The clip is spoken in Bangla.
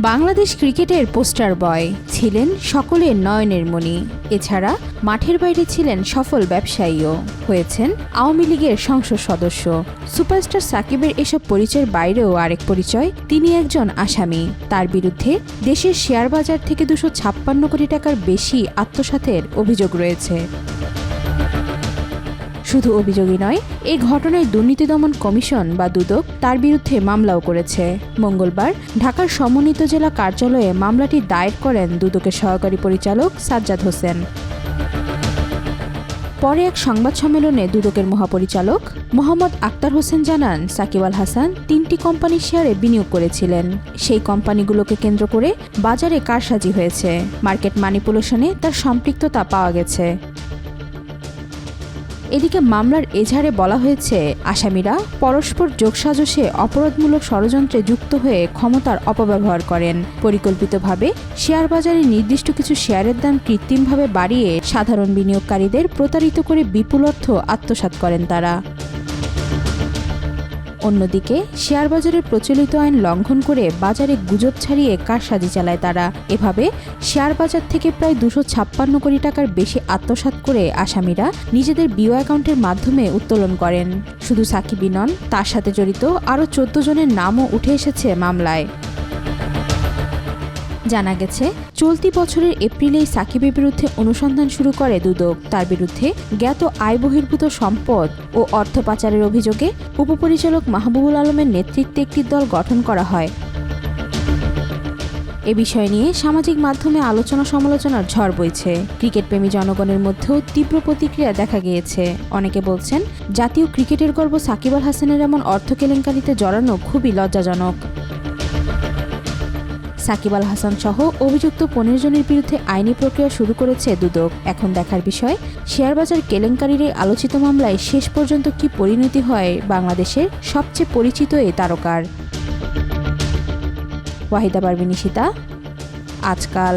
বাংলাদেশ ক্রিকেটের পোস্টার বয় ছিলেন সকলের নয়নের মণি। এছাড়া মাঠের বাইরে ছিলেন সফল ব্যবসায়ীও, হয়েছেন আওয়ামী লীগের সংসদ সদস্য। সুপারস্টার সাকিবের এসব পরিচয়ের বাইরেও আরেক পরিচয়, তিনি একজন আসামি। তার বিরুদ্ধে দেশের শেয়ার বাজার থেকে 256 কোটি টাকার বেশি আত্মসাতের অভিযোগ রয়েছে। শুধু অভিযোগই নয়, এই ঘটনায় দুর্নীতি দমন কমিশন বা দুদক তার বিরুদ্ধে মামলাও করেছে। মঙ্গলবার ঢাকার সমন্বিত জেলা কার্যালয়ে মামলাটি দায়ের করেন দুদকের সহকারী পরিচালক সাজ্জাদ হোসেন। পরে এক সংবাদ সম্মেলনে দুদকের মহাপরিচালক মোহাম্মদ আক্তার হোসেন জানান, সাকিব আল হাসান 3টি কোম্পানির শেয়ারে বিনিয়োগ করেছিলেন। সেই কোম্পানিগুলোকে কেন্দ্র করে বাজারে কারসাজি হয়েছে। মার্কেট ম্যানিপুলেশনে তার সম্পৃক্ততা পাওয়া গেছে। এদিকে মামলার এজাহারে বলা হয়েছে, আসামিরা পরস্পর যোগসাজশে অপরাধমূলক ষড়যন্ত্রে যুক্ত হয়ে ক্ষমতার অপব্যবহার করেন। পরিকল্পিতভাবে শেয়ার বাজারে নির্দিষ্ট কিছু শেয়ারের দাম কৃত্রিমভাবে বাড়িয়ে সাধারণ বিনিয়োগকারীদের প্রতারিত করে বিপুল অর্থ আত্মসাৎ করেন তারা। অন্যদিকে শেয়ার বাজারের প্রচলিত আইন লঙ্ঘন করে বাজারে গুজব ছড়িয়ে কারসাজি চালায় তারা। এভাবে শেয়ার বাজার থেকে প্রায় 256 কোটি টাকার বেশি আত্মসাৎ করে আসামিরা নিজেদের বিও অ্যাকাউন্টের মাধ্যমে উত্তোলন করেন। শুধু সাকিবই নন, তার সাথে জড়িত আরও 14 জনের নামও উঠে এসেছে মামলায়। জানা গেছে, চলতি বছরের এপ্রিলেই সাকিবের বিরুদ্ধে অনুসন্ধান শুরু করে দুদক। তার বিরুদ্ধে জ্ঞাত আয় বহির্ভূত সম্পদ ও অর্থ পাচারের অভিযোগে উপপরিচালক মাহবুবুল আলমের নেতৃত্বে একটি দল গঠন করা হয়। এ বিষয় নিয়ে সামাজিক মাধ্যমে আলোচনা সমালোচনার ঝড় বইছে। ক্রিকেটপ্রেমী জনগণের মধ্যেও তীব্র প্রতিক্রিয়া দেখা গিয়েছে। অনেকে বলছেন, জাতীয় ক্রিকেটের গর্ব সাকিব আল হাসানের এমন অর্থ কেলেঙ্কারিতে জড়ানো খুবই লজ্জাজনক। সাকিব আল হাসান সহ অভিযুক্ত 15 জনের বিরুদ্ধে আইনি প্রক্রিয়া শুরু করেছে দুদক। এখন দেখার বিষয়, শেয়ারবাজার কেলেঙ্কারির এই আলোচিত মামলায় শেষ পর্যন্ত কি পরিণতি হয় বাংলাদেশের সবচেয়ে পরিচিত এই তারকার। ওয়াহিদা পারভিন নিশিতা, আজকাল।